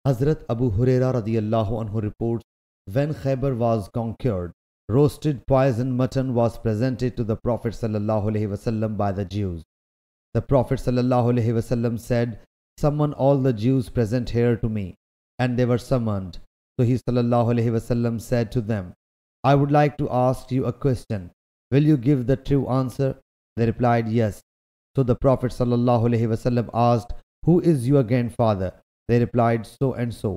Hazrat Abu Huraira radiyallahu anhu reports, when Khaybar was conquered, roasted poisoned mutton was presented to the Prophet sallallahu alaihi wasallam by the Jews. The Prophet sallallahu alaihi wasallam said, "Summon all the Jews present here to me." And they were summoned. So he sallallahu alaihi wasallam said to them, "I would like to ask you a question. Will you give the true answer?" They replied, "Yes." So the Prophet sallallahu alaihi wasallam asked, "Who is your grandfather?" They replied, "So and so."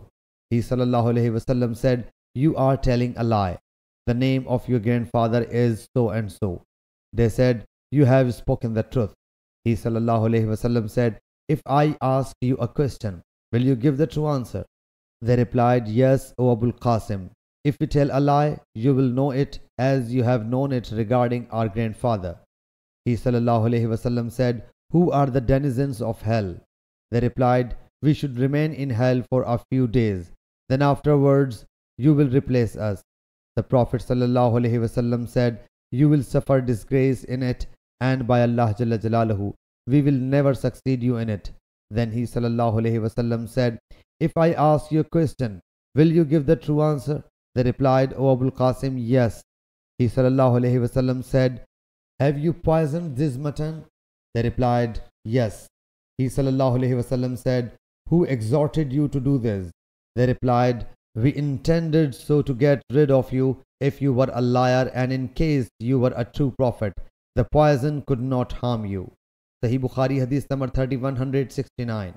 He sallallahu alaihi wasallam said, "You are telling a lie. The name of your grandfather is so and so." They said, "You have spoken the truth." He sallallahu alaihi wasallam said, "If I ask you a question, will you give the true answer?" They replied, "Yes, O Abul Qasim. If we tell a lie, you will know it as you have known it regarding our grandfather." He sallallahu alaihi wasallam said, "Who are the denizens of hell?" They replied, "We should remain in hell for a few days. Then afterwards, you will replace us." The Prophet sallallahu alaihi wasallam said, "You will suffer disgrace in it, and by Allah Jalla Jalaluhu, we will never succeed you in it." Then he sallallahu alaihi wasallam said, "If I ask you a question, will you give the true answer?" They replied, "O Abul Qasim, yes." He sallallahu alaihi wasallam said, "Have you poisoned this mutton?" They replied, "Yes." He sallallahu alaihi wasallam said, "Who exhorted you to do this?" They replied, "We intended so to get rid of you if you were a liar, and in case you were a true prophet, the poison could not harm you." Sahih Bukhari Hadith number 3169.